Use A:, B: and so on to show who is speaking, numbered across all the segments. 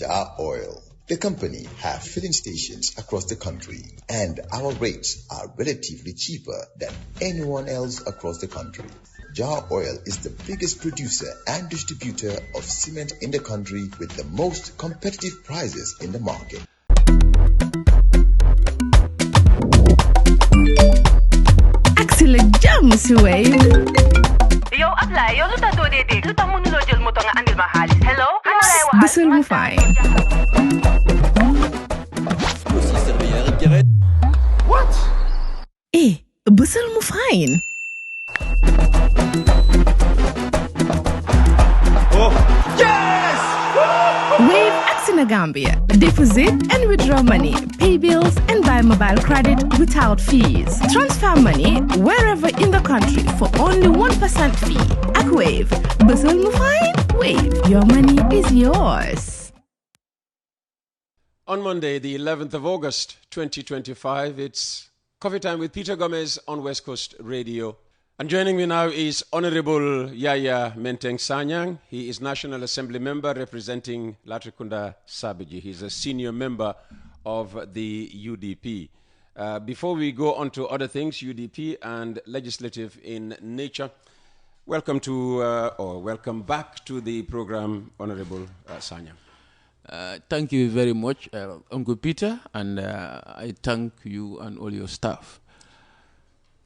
A: Jar Oil. The company have filling stations across the country, and our rates are relatively cheaper than anyone else across the country. Jar Oil is the biggest producer and distributor of cement in the country with the most competitive prices in the market.
B: Excellent jam, Suing.
C: Yo, apply. Yo, luta do dede. Luta mo nulo jël moto nga andil ma xaalis. Hello? Ano lay waxal?
B: Bisul mu fine.
D: What?
B: Bisul mu fine.
D: Oh, yes!
B: Wave Axina Gambia. Deposit and withdraw money, pay bills and buy mobile credit without fees. Transfer money wherever in the country for only 1% fee. At Wave. Bisul mu fine? Wave. Your money is yours.
E: On Monday, the 11th of August, 2025, it's Coffee Time with Peter Gomez on West Coast Radio. And joining me now is Honorable Yaya Menteng Sanyang. He is National Assembly member representing Latrikunda Sabiji. He's a senior member of the UDP. Before we go on to other things, UDP and legislative in nature, welcome back to the program, Honorable Sanyang.
F: Thank you very much, Uncle Peter, and I thank you and all your staff.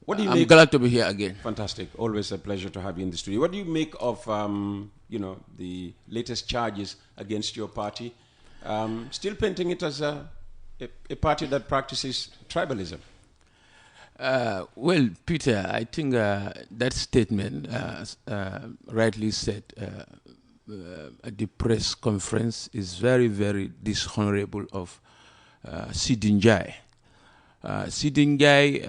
E: What do you
F: I'm glad to be here again.
E: Fantastic. Always a pleasure to have you in the studio. What do you make of, the latest charges against your party? Still painting it as a party that practices tribalism.
F: Well, Peter, I think that statement, rightly said, at the press conference is very, very dishonorable of Seedy. Seedy,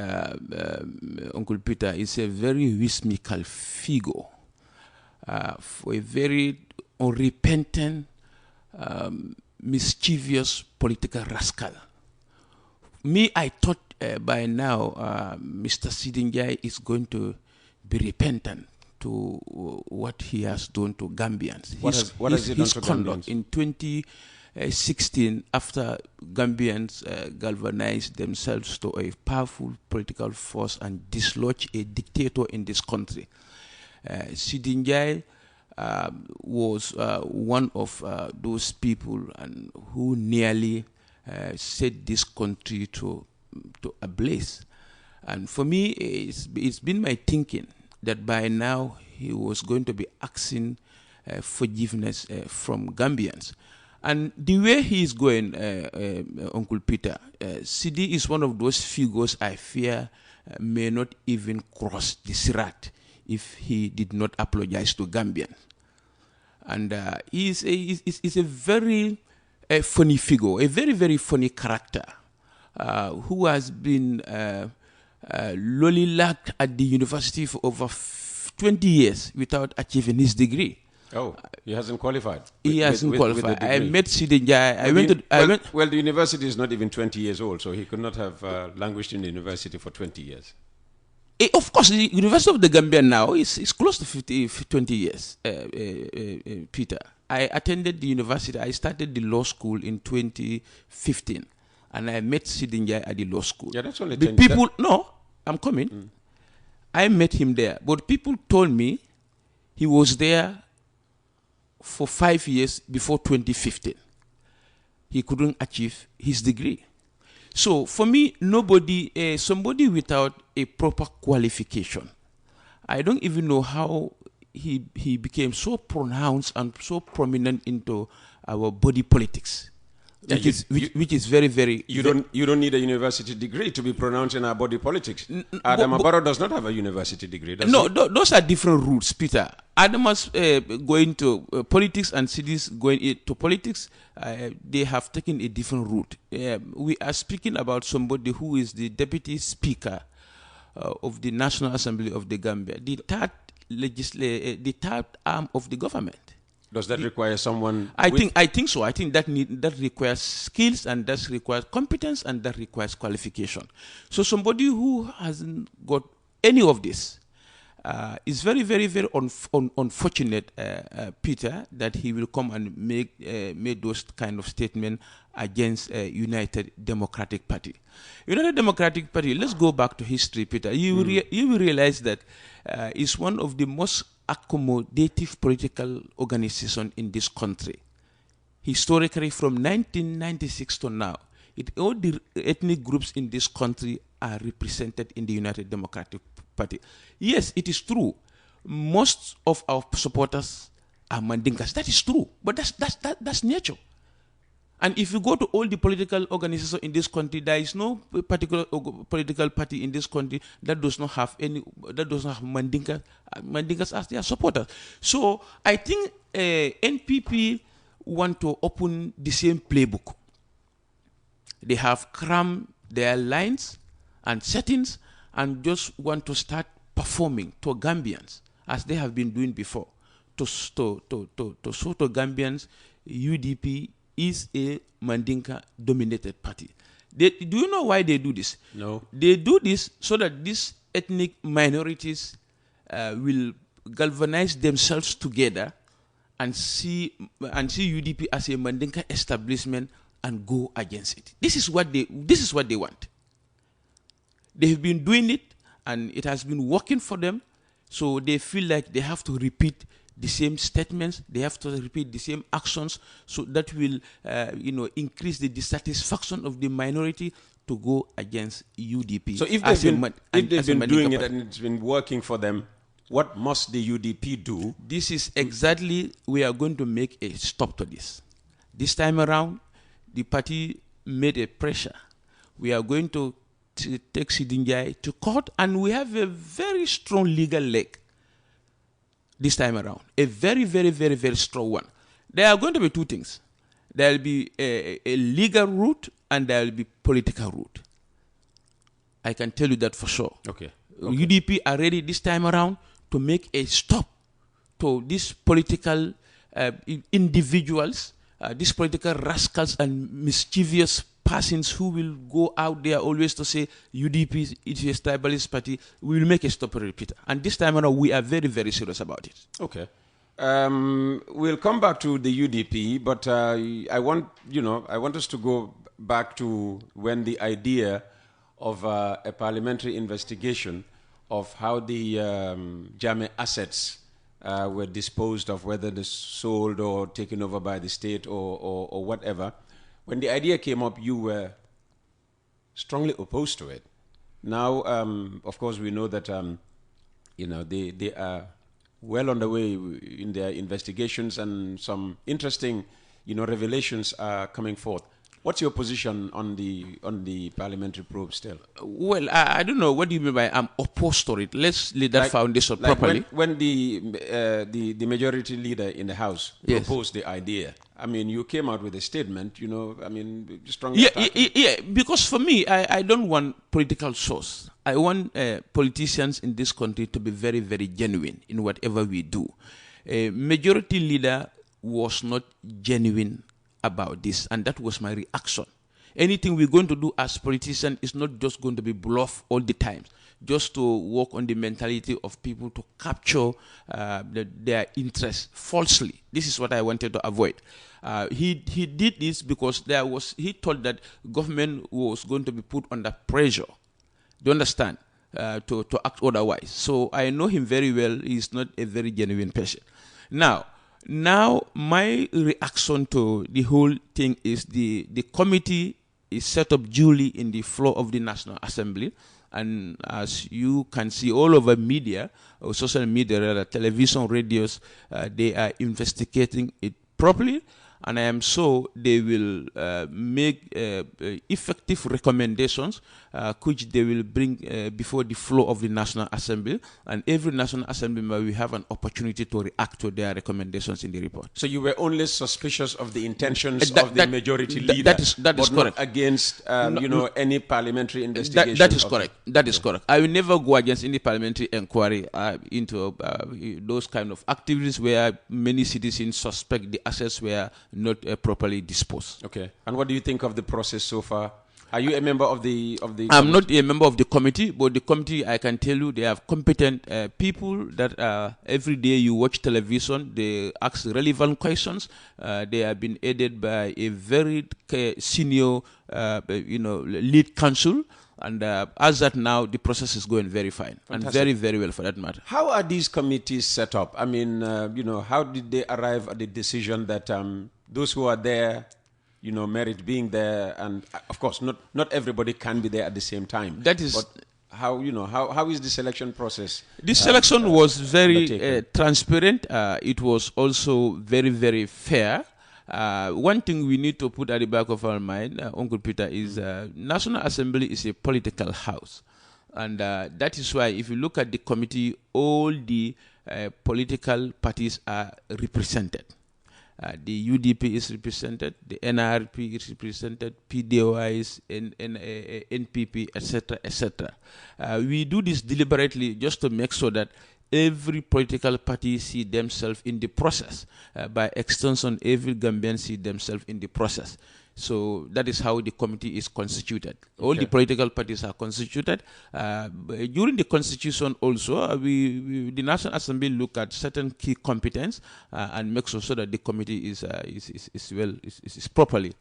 F: Uncle Peter, is a very whimsical figure, for a very unrepentant, mischievous political rascal. Me, I thought by now Mr. Seedy is going to be repentant to what he has done to Gambians.
E: What has he done to Gambians?
F: In 2016, after Gambians galvanized themselves to a powerful political force and dislodged a dictator in this country, Seedy was one of those people and who nearly set this country to ablaze. And for me, it's been my thinking that by now he was going to be asking forgiveness from Gambians. And the way he is going, Uncle Peter, Seedy is one of those figures I fear may not even cross the Sirat if he did not apologize to Gambians. And he is a very funny figure, a very, very funny character who has been lollylagged at the university for over 20 years without achieving his degree.
E: Oh, he hasn't qualified.
F: He hasn't qualified. I met Seedy.
E: Well, the university is not even 20 years old, so he could not have languished in the university for 20 years.
F: Of course, the University of the Gambia now is close to 20 years, Peter. I attended the university. I started the law school in 2015, and I met Seedy at the law school.
E: Yeah, that's only
F: 10 years. No, I'm coming. I met him there, but people told me he was there for 5 years before 2015. He couldn't achieve his degree. So for me, somebody without a proper qualification, I don't even know how he became so pronounced and so prominent into our body politics. Which is very, very...
E: You don't need a university degree to be pronounced in our body politics. Adam Barrow does not have a university degree, does he?
F: Those are different routes, Peter. Adamas going to politics and Seedy's going to politics, they have taken a different route. We are speaking about somebody who is the deputy speaker of the National Assembly of the Gambia, the third arm of the government.
E: Does that require someone?
F: I think so. I think that requires skills, and that requires competence, and that requires qualification. So somebody who hasn't got any of this, It's very, very, very unfortunate, Peter, that he will come and make those kind of statements against United Democratic Party. United Democratic Party, let's go back to history, Peter. You will realize that it's one of the most accommodative political organizations in this country. Historically, from 1996 to now, all the ethnic groups in this country are represented in the United Democratic Party. Yes, it is true. Most of our supporters are Mandinkas. That is true, but that's nature. And if you go to all the political organizations in this country, there is no particular political party in this country that does not have Mandinkas as their supporters. So I think NPP want to open the same playbook. They have crammed their lines and settings and just want to start performing to Gambians as they have been doing before. To show to Gambians, UDP is a Mandinka-dominated party. Do you know why they do this?
E: No.
F: They do this so that these ethnic minorities will galvanize themselves together and see UDP as a Mandinka establishment and go against it. This is what they want. They have been doing it, and it has been working for them. So they feel like they have to repeat the same statements, they have to repeat the same actions, so that will, increase the dissatisfaction of the minority to go against UDP.
E: So if they've been doing it and it's been working for them, what must the UDP do?
F: This is exactly, we are going to make a stop to this. This time around, the party made a pressure. We are going to take Seedy to court, and we have a very strong legal leg this time around. A very, very, very, very strong one. There are going to be two things. There will be a legal route and there will be political route. I can tell you that for sure.
E: Okay.
F: UDP are ready this time around to make a stop to these political individuals, these political rascals and mischievous persons who will go out there always to say UDP is a tribalist party. We will make a stop, Peter. And this time around, we are very, very serious about it.
E: Okay. We'll come back to the UDP, but I want us to go back to when the idea of a parliamentary investigation of how the Jammeh assets were disposed of, whether they sold or taken over by the state or whatever. When the idea came up, you were strongly opposed to it. Now, of course, we know that they are well on the way in their investigations, and some interesting revelations are coming forth. What's your position on the parliamentary probe still?
F: Well, I don't know. What do you mean by I'm opposed to it? Let's lay that foundation properly.
E: When the majority leader in the House proposed the idea, I mean, you came out with a statement, strongly attacking.
F: Yeah, because for me, I don't want political source. I want politicians in this country to be very, very genuine in whatever we do. A majority leader was not genuine about this, and that was my reaction. Anything we're going to do as politicians is not just going to be bluff all the time, just to work on the mentality of people to capture their interests falsely. This is what I wanted to avoid. He did this because he thought that government was going to be put under pressure. Do you understand? To act otherwise. So I know him very well. He's not a very genuine person. Now, my reaction to the whole thing is the committee is set up duly in the floor of the National Assembly. And as you can see all over media, or social media, television, radios, they are investigating it properly. And I am sure they will make effective recommendations, which they will bring before the floor of the National Assembly. And every National Assembly member will have an opportunity to react to their recommendations in the report.
E: So you were only suspicious of the intentions of the majority leader,
F: that is
E: but
F: correct.
E: not against any parliamentary investigation?
F: That is correct. That is correct. I will never go against any parliamentary inquiry into those kind of activities where many citizens suspect the assets were not properly disposed.
E: Okay. And what do you think of the process so far? Are you a member of the
F: I'm not a member of the committee, but the committee, I can tell you, they have competent people that every day you watch television, they ask relevant questions. They have been aided by a very senior, lead counsel. And as that now, the process is going very fine. Fantastic. And very, very well for that matter.
E: How are these committees set up? I mean, how did they arrive at the decision that those who are there, merit being there, and of course, not everybody can be there at the same time.
F: That is.
E: But how is the selection process?
F: This selection was very transparent. It was also very, very fair. One thing we need to put at the back of our mind, Uncle Peter, is National Assembly is a political house. And that is why if you look at the committee, all the political parties are represented. The UDP is represented, the NRP is represented, PDOIs, NPP, etc., etc. We do this deliberately just to make sure that every political party see themselves in the process. By extension, every Gambian see themselves in the process. So that is how the committee is constituted. All the political parties are constituted. During the constitution also, the National Assembly look at certain key competence and make sure so that the committee is properly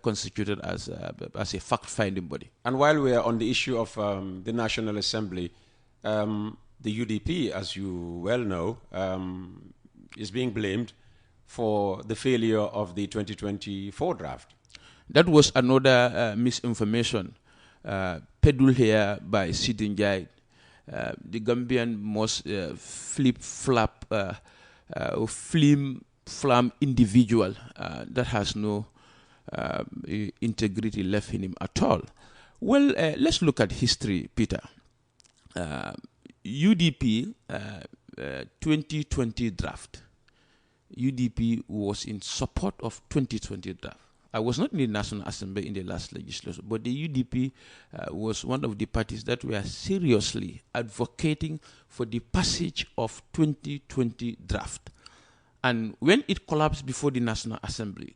F: constituted as a fact-finding body.
E: And while we are on the issue of the National Assembly, the UDP, as you well know, is being blamed for the failure of the 2024 draft.
F: That was another misinformation peddled here by Seedy. The Gambian most flip-flap, flim-flam individual that has no integrity left in him at all. Well, let's look at history, Peter. UDP 2020 draft. UDP was in support of 2020 draft. I was not in the National Assembly in the last legislature, but the UDP was one of the parties that were seriously advocating for the passage of 2020 draft. And when it collapsed before the National Assembly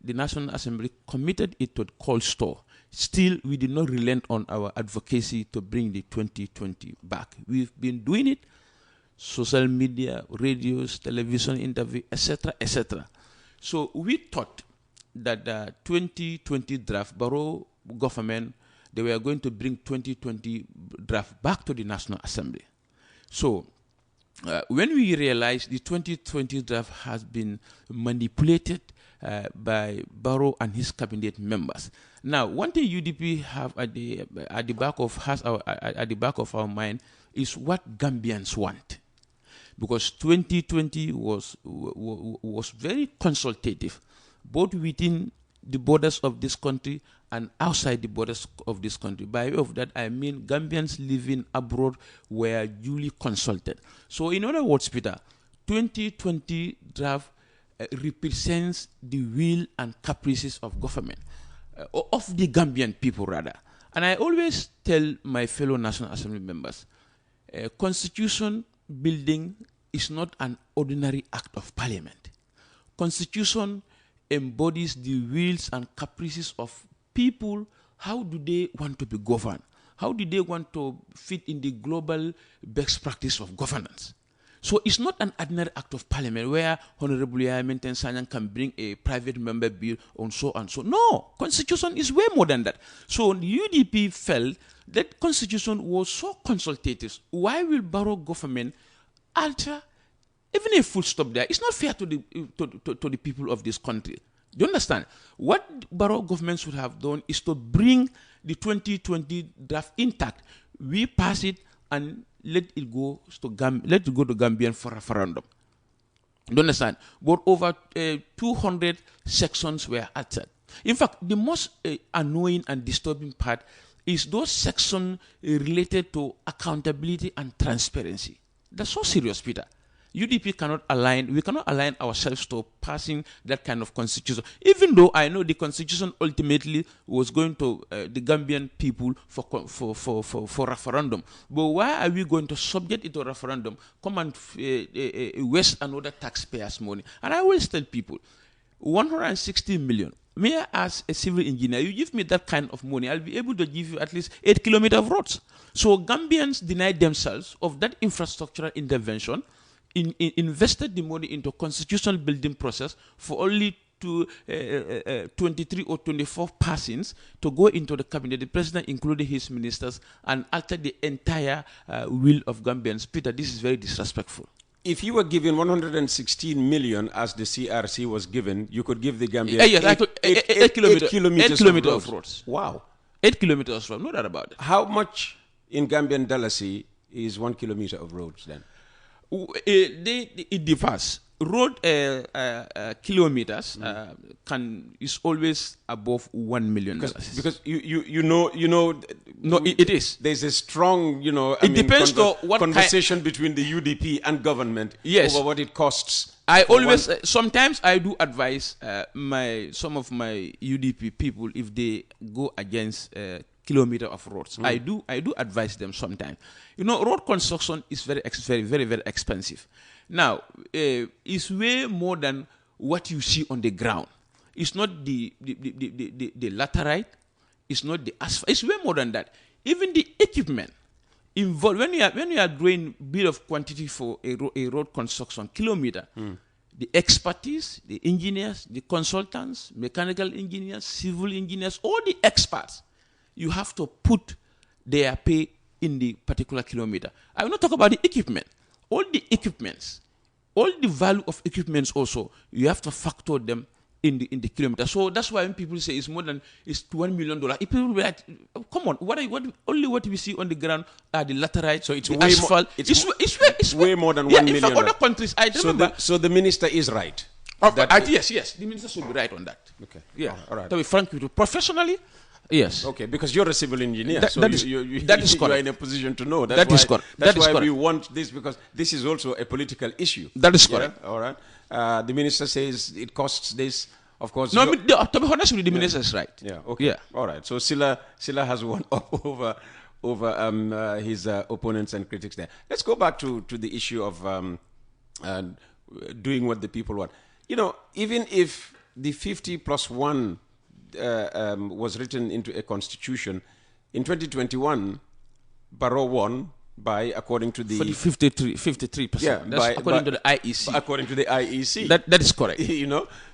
F: committed it to cold store. Still, we did not relent on our advocacy to bring the 2020 back. We've been doing it, social media, radios, television interview, etc., etc. So we thought that the 2020 draft, Barrow government, they were going to bring 2020 draft back to the National Assembly. So when we realized the 2020 draft has been manipulated by Barrow and his cabinet members. Now, one thing UDP have at the back of our mind is what Gambians want, because 2020 was very consultative, both within the borders of this country and outside the borders of this country. By way of that, I mean Gambians living abroad were duly consulted. So in other words, Peter, 2020 draft represents the will and caprices of government, of the Gambian people rather. And I always tell my fellow National Assembly members, constitution building is not an ordinary act of parliament. Constitution embodies the wills and caprices of people. How do they want to be governed? How do they want to fit in the global best practice of governance? So it's not an ordinary act of parliament where Honorable Yaya Menteng can bring a private member bill on so and so. No, constitution is way more than that. So the UDP felt that constitution was so consultative. Why will Barrow government alter even a full stop there? It's not fair to the people of this country. Do you understand? What Barrow government should have done is to bring the 2020 draft intact. We pass it and let it go to Gambian for referendum. Do you understand? But over 200 sections were altered. In fact, the most annoying and disturbing part is those sections related to accountability and transparency. That's so serious, Peter. UDP we cannot align ourselves to passing that kind of constitution, even though I know the constitution ultimately was going to the Gambian people for referendum. But why are we going to subject it to a referendum, come and waste another taxpayers' money? And I always tell people, 160 million may I ask a civil engineer, you give me that kind of money, I'll be able to give you at least 8 kilometers of roads. So Gambians denied themselves of that infrastructural intervention, invested the money into constitutional building process for only 23 or 24 persons to go into the cabinet, the president including his ministers, and alter the entire will of Gambians. Peter, this is very disrespectful.
E: If you were given 116 million as the CRC was given, you could give the Gambia
F: 8 kilometers of roads.
E: Wow.
F: 8 kilometers of roads, no doubt about it.
E: How much in Gambian dollars is 1 kilometer of roads then?
F: It differs. Road kilometers is always above $1 million.
E: Because you know.
F: No, it is.
E: There's a strong conversation between the UDP and government over what it costs.
F: I always sometimes I do advise some of my UDP people if they go against kilometer of roads. I do advise them sometimes. Road construction is very expensive. Now, it's way more than what you see on the ground. It's not the laterite. It's not the asphalt. It's way more than that. Even the equipment involved, when you are doing bit of quantity for a road construction kilometer, the expertise, the engineers, the consultants, mechanical engineers, civil engineers, all the experts, you have to put their pay in the particular kilometer. I will not talk about the equipment. All the equipments, all the value of equipments also, you have to factor them in the kilometer. So that's why when people say it's $1 million, people will be like, oh, come on, only what we see on the ground are the laterite, so it's way asphalt.
E: It's way more than 1 million.
F: In other countries, I remember.
E: So the minister is right.
F: Yes, the minister should be right on that.
E: Okay.
F: Yeah.
E: All right.
F: To be frank with you, professionally, yes.
E: Okay, because you're a civil engineer,
F: that is correct.
E: You are in a position to know.
F: That is correct.
E: That's why we want this, because this is also a political issue.
F: That is correct.
E: All right. The minister says it costs this. Of course.
F: No, to be honest with you, the minister is right.
E: Yeah. Okay.
F: Yeah.
E: All right. So Silla has won over his opponents and critics there. Let's go back to the issue of doing what the people want. Even if the 50+1 was written into a constitution, in 2021, Barrow won by, according to the
F: 53%.
E: Yeah,
F: according to the IEC.
E: According to the IEC.
F: That is correct.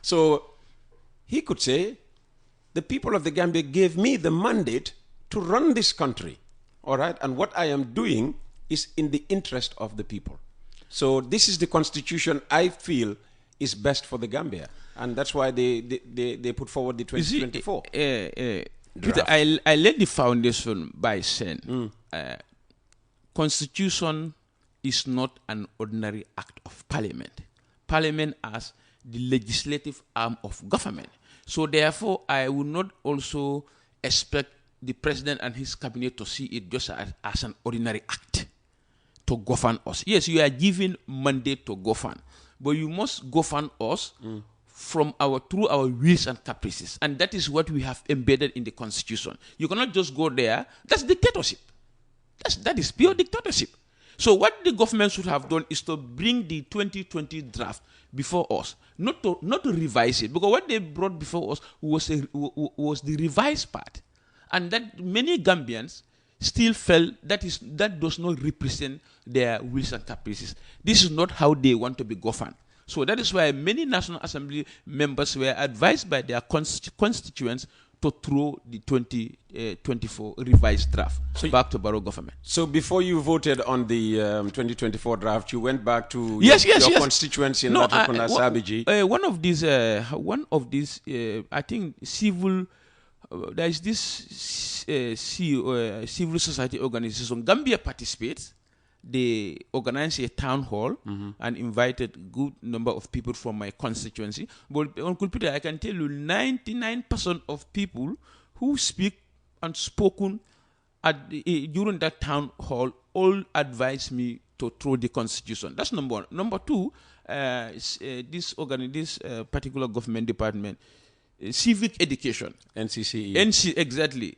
E: So he could say, the people of the Gambia gave me the mandate to run this country, all right? And what I am doing is in the interest of the people. So this is the constitution I feel is best for the Gambia. And that's why they put forward the 2024.
F: Peter, I laid the foundation by saying, Constitution is not an ordinary act of Parliament. Parliament as the legislative arm of government. So therefore, I would not also expect the president and his cabinet to see it just as an ordinary act to govern us. Yes, you are given mandate to govern, but you must govern us through our wills and caprices. And that is what we have embedded in the Constitution. You cannot just go there. That's dictatorship. That is pure dictatorship. So what the government should have done is to bring the 2020 draft before us, not to revise it, because what they brought before us was the revised part, and that many Gambians still felt that does not represent their wills and caprices. This is not how they want to be governed. So that is why many National Assembly members were advised by their constituents to throw the 2024 revised draft back to Barrow government.
E: So before you voted on the 2024 draft, you went back to your constituency in Latrikunda Sabiji.
F: One of these, I think, civil. There is this civil society organization. Gambia participates. They organized a town hall and invited a good number of people from my constituency. But Uncle Peter, I can tell you 99% of people who speak and spoken during that town hall all advised me to throw the constitution. That's number one. Number two, this particular government department, civic education.
E: NCCE.
F: Exactly.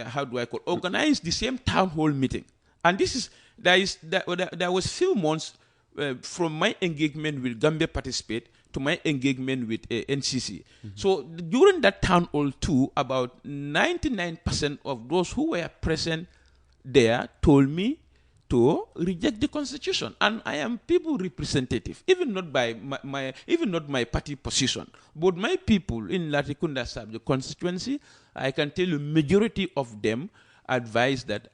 F: How do I call it? Organized the same town hall meeting. And there was few months from my engagement with Gambia Participate to my engagement with NCC. So during that town hall too, about 99% of those who were present there told me to reject the constitution, and I am people representative, even not by my party position, but my people in Latrikunda Sub, the constituency. I can tell you, majority of them advise that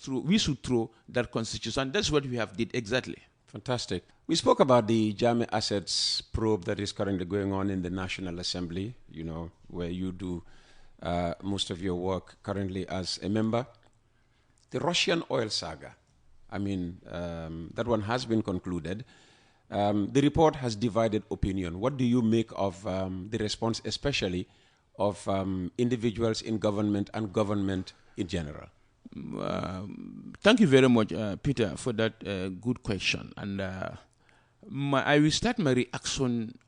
F: we should throw that constitution, and that's what we have did exactly.
E: Fantastic. We spoke about the Jame assets probe that is currently going on in the National Assembly, where you do most of your work currently as a member. The Russian oil saga. That one has been concluded. The report has divided opinion. What do you make of the response, especially of individuals in government and government in general?
F: Thank you very much, Peter, for that good question. And I will start my reaction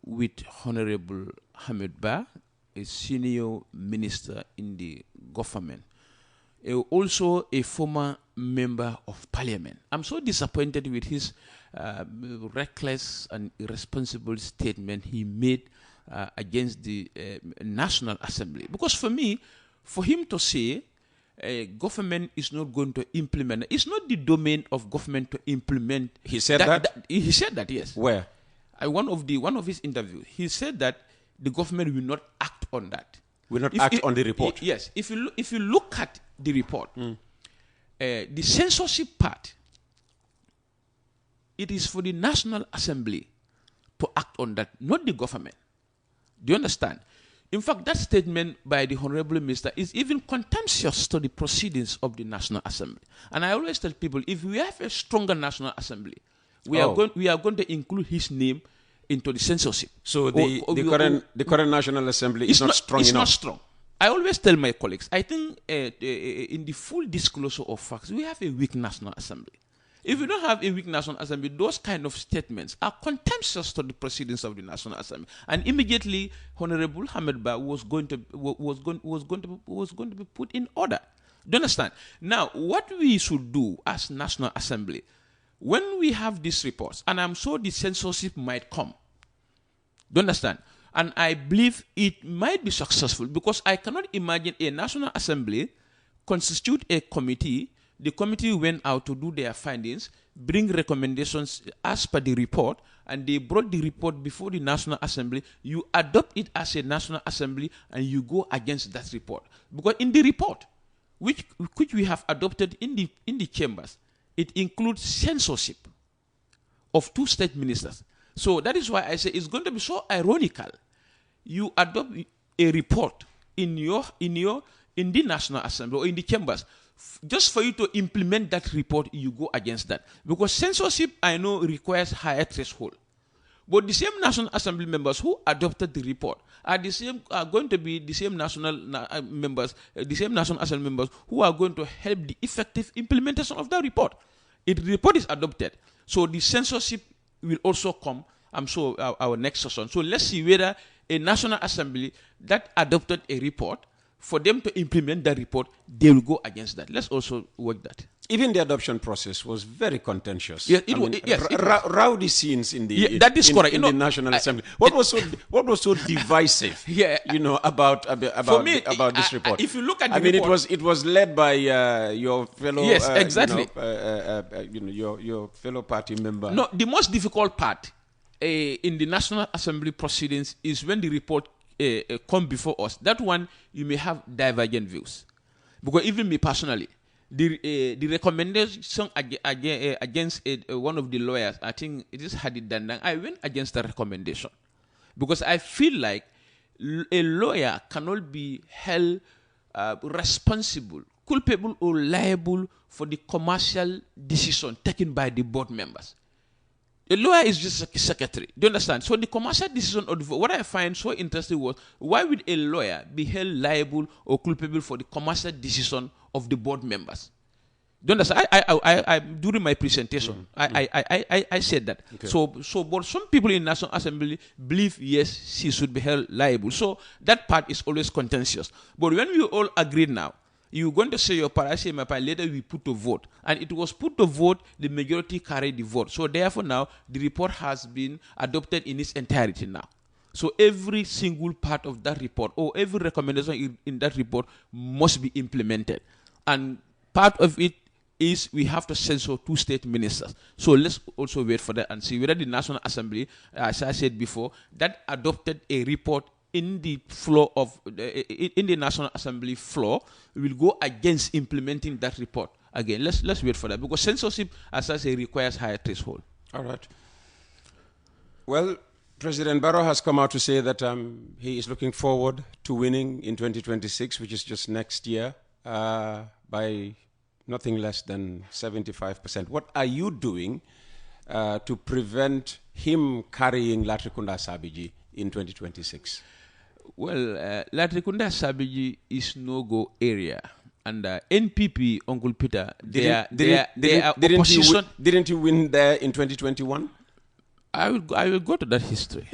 F: with Honorable Hamat Ba, a senior minister in the government. Also a former member of parliament. I'm so disappointed with his reckless and irresponsible statement he made against the National Assembly. Because for me, for him to say government is not going to implement, it's not the domain of government to implement.
E: He said that?
F: He said that, yes.
E: Where?
F: One of his interviews, he said that the government will not act on that.
E: Will not act on the report?
F: Yes. If you look at the report, the censorship part, it is for the National Assembly to act on that, not the government. Do you understand? In fact, that statement by the Honorable Minister is even contemptuous to the proceedings of the National Assembly. And I always tell people, if we have a stronger National Assembly, we are going to include his name into the censorship.
E: So the current National Assembly is not strong enough?
F: It's not strong. I always tell my colleagues, I think in the full disclosure of facts, we have a weak National Assembly. If we don't have a weak National Assembly, those kind of statements are contemptuous to the proceedings of the National Assembly. And immediately, Honorable Hamat Ba was going to be put in order. Do you understand? Now, what we should do as National Assembly, when we have these reports, and I'm sure the censorship might come, do you understand? And I believe it might be successful, because I cannot imagine a National Assembly constitute a committee. The committee went out to do their findings, bring recommendations as per the report, and they brought the report before the National Assembly. You adopt it as a National Assembly, and you go against that report. Because in the report, which we have adopted in the chambers, it includes censorship of 2 state ministers. So that is why I say it's going to be so ironical. You adopt a report in the National Assembly or in the chambers, just for you to implement that report, you go against that. Because censorship, I know, requires higher threshold. But the same National Assembly members who adopted the report are going to be the same National Assembly members who are going to help the effective implementation of that report. If the report is adopted, so the censorship will also come, I'm sure, our next session. So let's see whether a National Assembly that adopted a report, for them to implement that report, they will go against that. Let's also work that.
E: Even the adoption process was very contentious.
F: Yes, it was.
E: Rowdy scenes in the
F: that is correct.
E: In the National Assembly. What was so divisive? About this report.
F: If you look at the report,
E: it was led by your fellow.
F: Yes, exactly.
E: Your fellow party member.
F: No, the most difficult part in the National Assembly proceedings is when the report come before us. That one, you may have divergent views. Because even me personally, the recommendation against one of the lawyers, I think it is Hadid Dandang, I went against the recommendation. Because I feel like a lawyer cannot be held responsible, culpable or liable for the commercial decision taken by the board members. A lawyer is just a secretary. Do you understand? So the commercial decision of what I find so interesting was, why would a lawyer be held liable or culpable for the commercial decision of the board members? Do you understand? I during my presentation, I said that. Okay. But some people in National Assembly believe yes, she should be held liable. So that part is always contentious. But when we all agree now, You're going to say your parasi mapa, later we put to vote. And it was put to vote, the majority carried the vote. So therefore now, the report has been adopted in its entirety now. So every single part of that report, or every recommendation in that report must be implemented. And part of it is we have to censor 2 state ministers. So let's also wait for that and see whether the National Assembly, as I said before, that adopted a report in the floor of in the National Assembly floor will go against implementing that report. Again, let's wait for that, because censorship, as I say, requires higher threshold.
E: All right. Well, President Barrow has come out to say that he is looking forward to winning in 2026, which is just next year, by nothing less than 75%. What are you doing to prevent him carrying Latrikunda Sabiji in 2026?
F: Well, Latrikunda Sabiji is no-go area. And NPP, Uncle Peter, they are opposition.
E: Didn't you win there in 2021?
F: I will go to that history.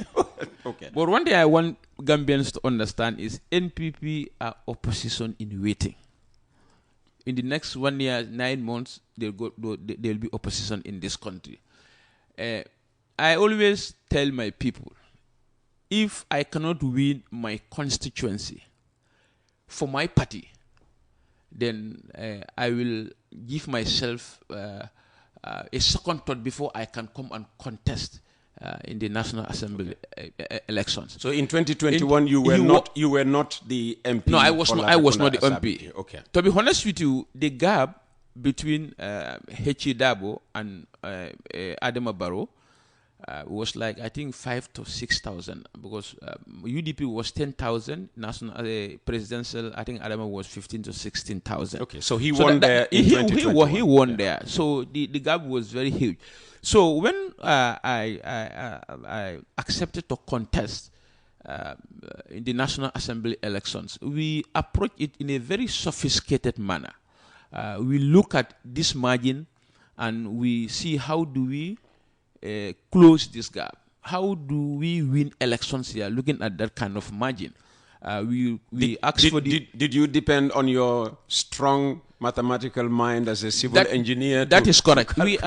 E: Okay.
F: But one thing I want Gambians to understand is NPP are opposition in waiting. In the next 1 year, 9 months, there will be opposition in this country. I always tell my people, if I cannot win my constituency for my party, then I will give myself a second thought before I can come and contest in the National Assembly elections.
E: So in 2021, you were not the MP.
F: No, I was not the MP.
E: Okay.
F: To be honest with you, the gap between Hechi Dabo and Adama Barrow was like, I think, 5,000 to 6,000, because UDP was 10,000, national presidential, I think Adama was 15,000 to 16,000.
E: Okay, so he won there in 2021.
F: He won there. So the gap was very huge. So when I accepted to contest in the National Assembly elections, we approached it in a very sophisticated manner. We look at this margin and we see how do we close this gap. How do we win elections here, looking at that kind of margin?
E: Did you depend on your strong mathematical mind as a civil engineer?
F: That is correct. We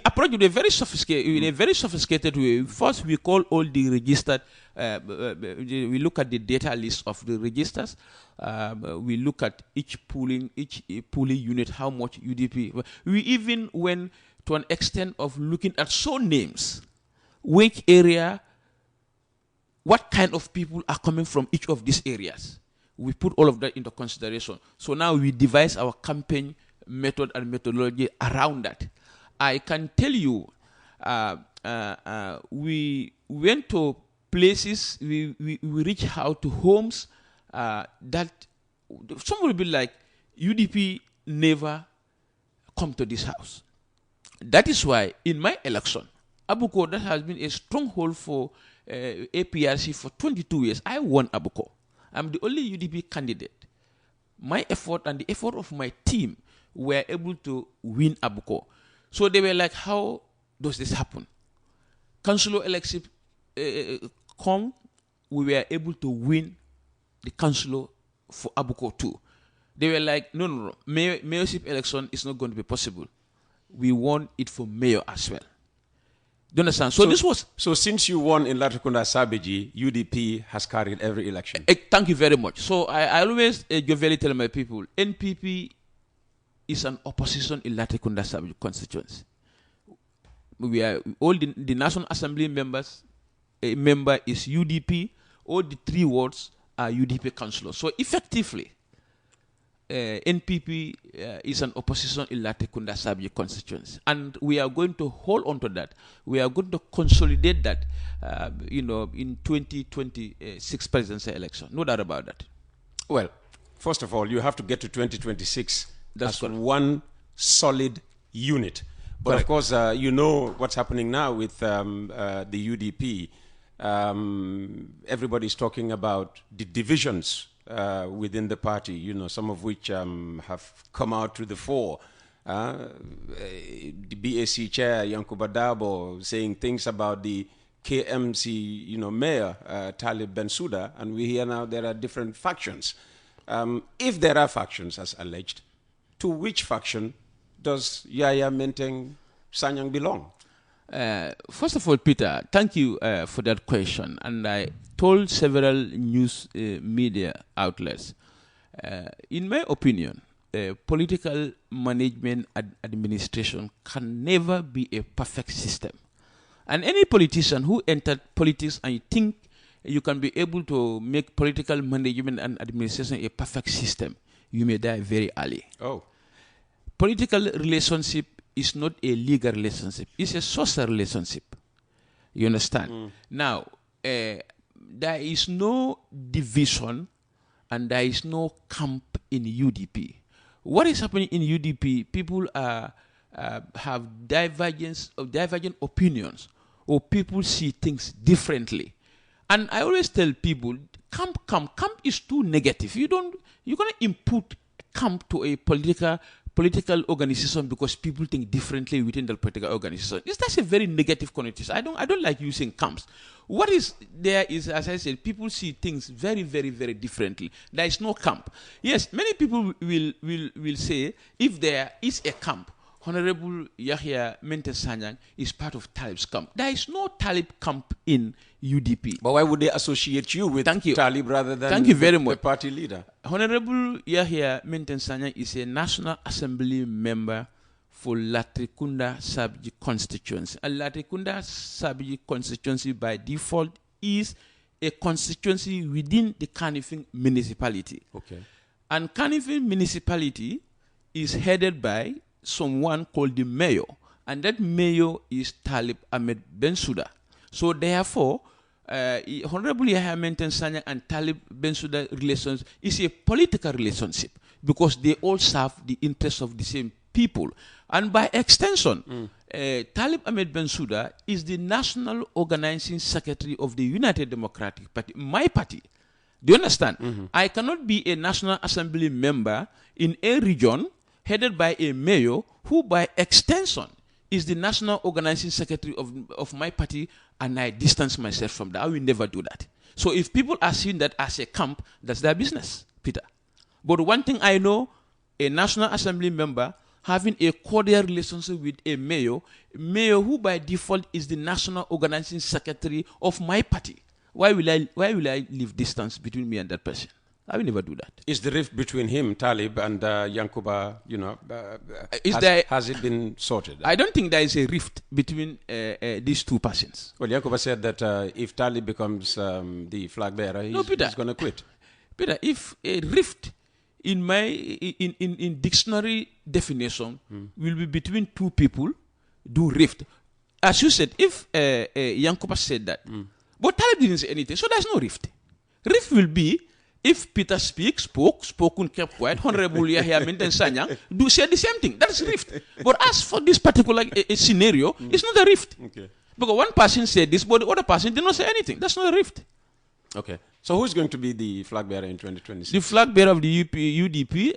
F: approach it in a very sophisticated way. First, we call all the registered. We look at the data list of the registers. We look at each polling unit, how much UDP. We even went to an extent of looking at names, which area, what kind of people are coming from each of these areas. We put all of that into consideration. So now we devise our campaign method and methodology around that. I can tell you, we went to places, we reached out to homes that some will be like, UDP never come to this house. That is why in my election, Abuko, that has been a stronghold for APRC for 22 years. I won Abuko. I'm the only UDP candidate. My effort and the effort of my team were able to win Abuko. So they were like, how does this happen? Councillor election come, we were able to win the councillor for Abuko too. They were like, no. Mayorship election is not going to be possible. We won it for mayor as well. Do you understand? So
E: since you won in Latrikunda Sabiji, UDP has carried every election.
F: Thank you very much. So I always jovially tell my people, NPP is an opposition in Latrikunda Sabiji constituency. We are all the National Assembly members. A member is UDP. All the 3 wards are UDP councillors. So effectively, NPP is an opposition in Latrikunda Sabiji constituency, and we are going to hold on to that. We are going to consolidate that, in 2026 presidential election. No doubt about that.
E: Well, first of all, you have to get to 2026
F: That's
E: as one solid unit. But
F: Correct.
E: of course, you know what's happening now with the UDP. Everybody's talking about the divisions within the party, some of which have come out to the fore. The BAC chair, Yankuba Dabo, saying things about the KMC, mayor, Talib Bensouda, and we hear now there are different factions. If there are factions, as alleged, to which faction does Yaya Menteng Sanyang belong?
F: First of all, Peter, thank you for that question. And I told several news media outlets, in my opinion, political management administration can never be a perfect system. And any politician who entered politics and you think you can be able to make political management and administration a perfect system, you may die very early.
E: Oh.
F: Political relationship is not a legal relationship. It's a social relationship. You understand? Now, there is no division and there is no camp in UDP. What is happening in UDP, people have divergent opinions, or people see things differently. And I always tell people, camp is too negative. You're gonna input camp to a political organization because people think differently within the political organization. That's a very negative connotation. I don't like using camps. What is there is, as I said, people see things very, very, very differently. There is no camp. Yes, many people will say if there is a camp, Honorable Yaya Menteng Sanyang is part of Talib's camp. There is no Talib camp in UDP.
E: But why would they associate you with Talib rather than the party leader?
F: Honorable Yaya Menteng Sanyang is a National Assembly member for Latrikunda Sabji constituency. And Latrikunda Sabji constituency by default is a constituency within the Kanifing municipality.
E: Okay.
F: And Kanifing municipality is headed by someone called the mayor, and that mayor is Talib Ahmed Bensouda. So therefore, Honorable Yaya Menteng Sanyang and Talib Bensouda relations is a political relationship because they all serve the interests of the same people. And by extension, Talib Ahmed Bensouda is the National Organizing Secretary of the United Democratic Party, my party. Do you understand? I cannot be a National Assembly member in a region headed by a mayor who by extension is the National Organizing Secretary of my party, and I distance myself from that. I will never do that. So if people are seeing that as a camp, that's their business, Peter. But one thing I know, a National Assembly member having a cordial relationship with a mayor who by default is the National Organizing Secretary of my party. Why will I leave distance between me and that person? I will never do that.
E: Is the rift between him, Talib, and Yankuba, has it been sorted?
F: I don't think there is a rift between these two persons.
E: Well, Yankuba said that if Talib becomes the flag bearer, he's going to quit.
F: Peter, if a rift in my in dictionary definition will be between two people, do rift. As you said, if Yankuba said that, but Talib didn't say anything, so there's no rift. Rift will be if Peter spoken, kept quiet, Honorable Yaya Menteng Sanyang do say the same thing. That's rift. But as for this particular scenario, it's not a rift.
E: Okay.
F: Because one person said this, but the other person did not say anything. That's not a rift.
E: Okay. So who's going to be the flag bearer in 2026?
F: The flag bearer of the UDP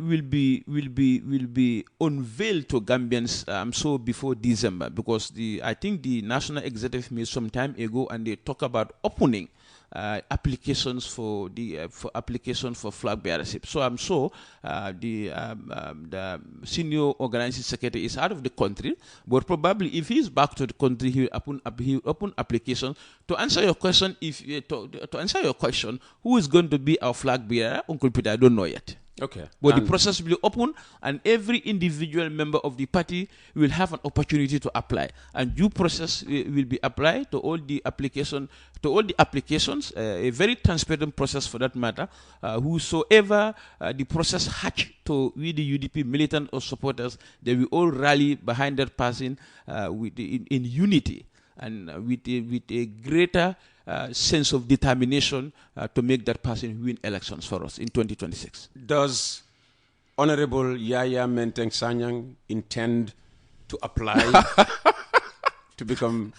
F: will be unveiled to Gambians so before December, because I think the National Executive met some time ago and they talk about opening applications for flag bearership. So I'm sure the senior organizing secretary is out of the country, but probably if he's back to the country, he will open applications. To answer your question, who is going to be our flag bearer, Uncle Peter, I don't know yet.
E: Okay.
F: But the process will be open, and every individual member of the party will have an opportunity to apply. And due process will be applied to all the applications, a very transparent process for that matter. Whosoever the process hatch to with the UDP militant or supporters, they will all rally behind that person in unity and with a greater sense of determination to make that person win elections for us in 2026.
E: Does Honorable Yaya Menteng Sanyang intend to apply to become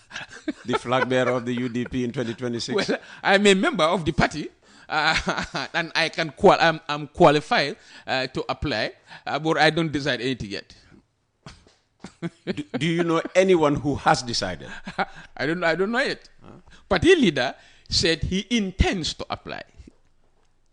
E: the flag bearer of the UDP in 2026?
F: Well, I'm a member of the party, and I'm qualified to apply, but I don't decide anything yet.
E: Do you know anyone who has decided?
F: I don't know yet. Party leader said he intends to apply.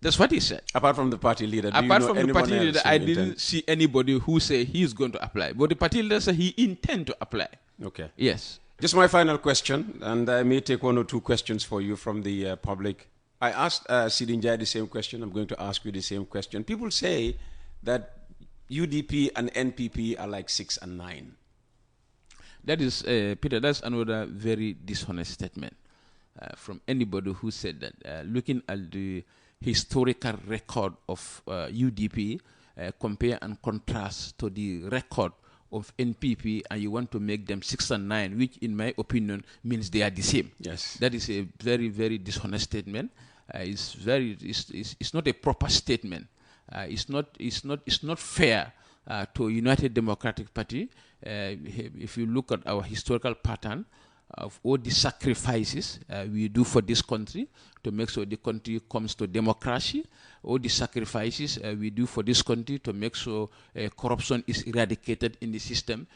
F: That's what he said.
E: Apart from the party leader, do
F: Apart
E: you know
F: from the party
E: anyone
F: leader,
E: else
F: I
E: who
F: didn't
E: intend-
F: see anybody who say he's going to apply. But the party leader said he intend to apply.
E: Okay.
F: Yes.
E: Just my final question, and I may take one or two questions for you from the public. I asked Seedy the same question. I'm going to ask you the same question. People say that UDP and NPP are like 6 and 9.
F: That is, Peter, that's another very dishonest statement from anybody who said that. Looking at the historical record of UDP, compare and contrast to the record of NPP, and you want to make them 6 and 9, which in my opinion means they are the same.
E: Yes.
F: That is a very, very dishonest statement. It's not a proper statement. It's not fair to United Democratic Party. If you look at our historical pattern of all the sacrifices we do for this country to make sure the country comes to democracy, all the sacrifices we do for this country to make sure corruption is eradicated in the system,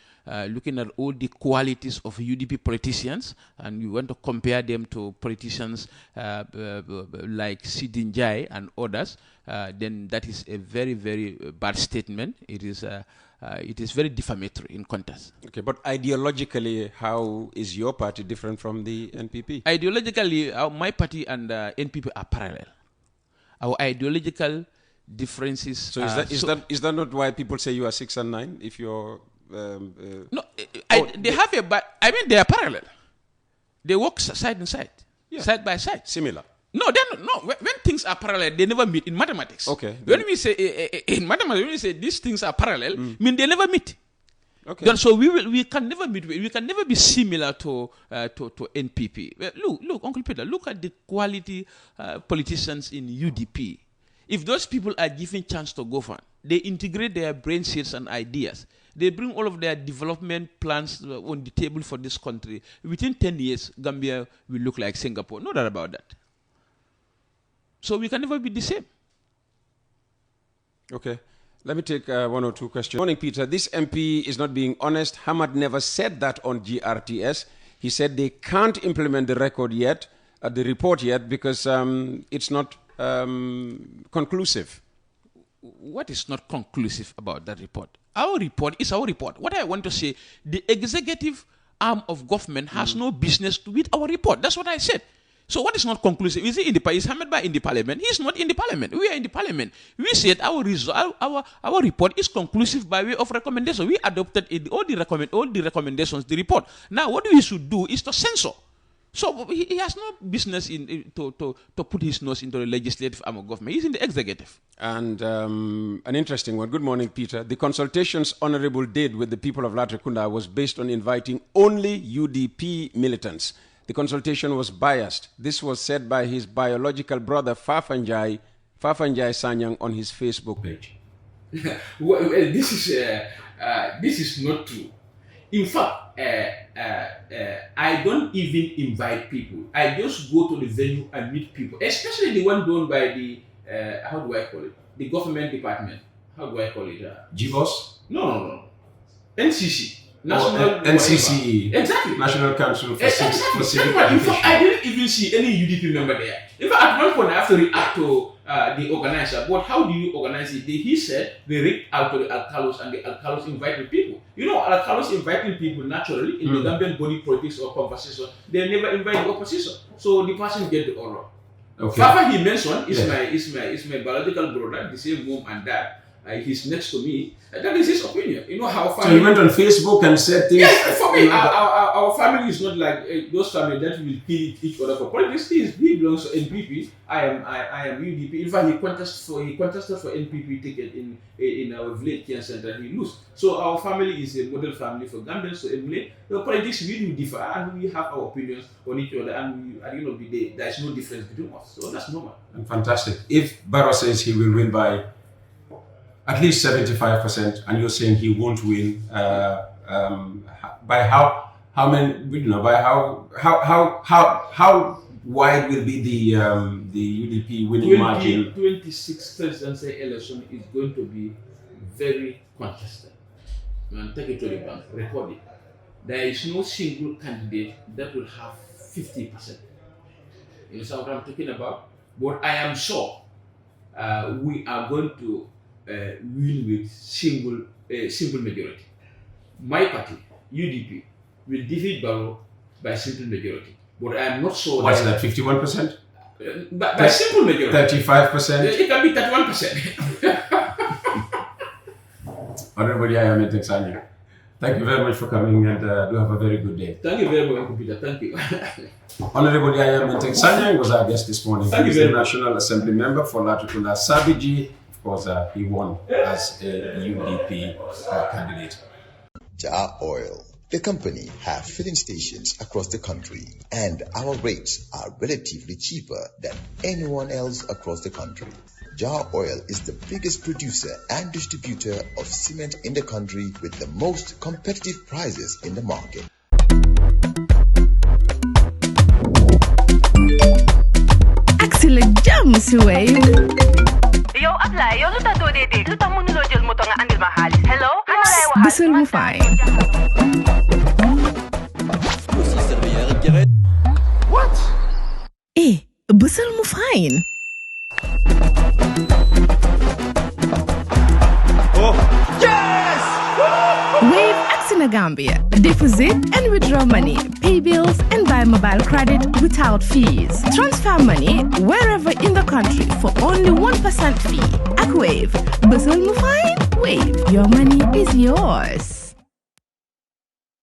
F: looking at all the qualities of UDP politicians, and we want to compare them to politicians like Seedy and others, then that is a very, very bad statement. It is very defamatory in context.
E: Okay, but ideologically, how is your party different from the NPP?
F: Ideologically, my party and NPP are parallel. Our ideological differences.
E: So is that not why people say you are 6 and 9? If you're
F: no, they have a but I mean they are parallel. They work side and side, side by side.
E: Similar.
F: No, they're not. No, when things are parallel, they never meet in mathematics.
E: Okay.
F: When we say in mathematics, when we say these things are parallel, mean they never meet.
E: Okay.
F: Then, so we can never meet. We can never be similar to NPP. Look, Uncle Peter. Look at the quality politicians in UDP. If those people are given chance to govern, they integrate their brain cells and ideas. They bring all of their development plans on the table for this country. Within 10 years, Gambia will look like Singapore. No doubt about that. So we can never be the same.
E: Okay. Let me take one or two questions. Morning, Peter. This MP is not being honest. Hamat never said that on GRTS. He said they can't implement the record yet, the report yet, because it's not conclusive.
F: What is not conclusive about that report? Our report is our report. What I want to say, the executive arm of government has no business with our report. That's what I said. So what is not conclusive? Is he in the is Hamat in the parliament? He is not in the parliament. We are in the parliament. We said our report is conclusive by way of recommendation. We adopted all the recommendations, the report. Now what we should do is to censor. So he has no business to put his nose into the legislative arm of government. He's in the executive.
E: And an interesting one. Good morning, Peter. The consultations Honorable did with the people of Latrikunda was based on inviting only UDP militants. The consultation was biased. This was said by his biological brother Fafanjai Sanyang on his Facebook page.
F: Well, this is not true. In fact, I don't even invite people. I just go to the venue and meet people, especially the one done by the how do I call it? The government department. How do I call it?
E: GBOS?
F: No. NCC. National
E: NCC.
F: Exactly.
E: National Council for Civic
F: Education. In fact, I didn't even see any UDP member there. In fact, at one point I have to react to the organizer. But how do you organize it? He said they reached out to the Alcalos and the Alcalos invited people. You know, Alcalos inviting people naturally in the Gambian body politics or conversation. They never invite the opposition. So the person get the honor.
E: Okay.
F: Fafa he mentioned is my biological brother, the same mom and dad. He's next to me. That is his opinion. You know how family.
E: So he went on Facebook and said things.
F: Yes, for me, our family is not like those families that will kill each other for politics. He belongs to NPP. I am UDP. In fact, he contested for NPP ticket in our village care center. He lost. So our family is a model family for Gambians to emulate. The politics we do differ and we have our opinions on each other. And at the end of the day, there is no difference between us. So that's normal.
E: Fantastic. If Barrow says he will win by at least 75%, and you're saying he won't win, by how many? You know, by how wide will be the UDP winning margin?
F: 26 presidential election is going to be very contested. And take it to the bank, record it. There is no single candidate that will have 50%. You know what I'm talking about? But I am sure we are going to win with simple majority. My party, UDP, will defeat Barrow by simple majority. But I am not sure.
E: What's that, 51%?
F: By simple majority.
E: 35%?
F: It can be 31%.
E: Honorable Yaya Menteng, thank you very much for coming and do have a very good day.
F: Thank you very much, Peter. Thank you.
E: Honorable Yaya Menteng was our guest this morning.
F: Thank
E: He's
F: you
E: the
F: very much.
E: National Assembly member for Latrikunda Sabiji. Of course, he won as a UDP candidate.
A: Jar Oil, the company, have filling stations across the country, and our rates are relatively cheaper than anyone else across the country. Jar Oil is the biggest producer and distributor of cement in the country with the most competitive prices in the market.
B: Axel jam Suing.
C: Yo, apply. Yo, luta to dede. Luta mo nulo jël moto nga andil ma xaalis. Hello?
B: Busel mu fine.
D: What?
B: Busel mu fine.
D: Oh, yes!
B: Wave Axina Gambia. Deposit and withdraw money, pay bills and buy mobile credit without fees. Transfer money wherever in the country for only 1% fee. Ak Wave. Busel mu fine. Wave. Your money is yours.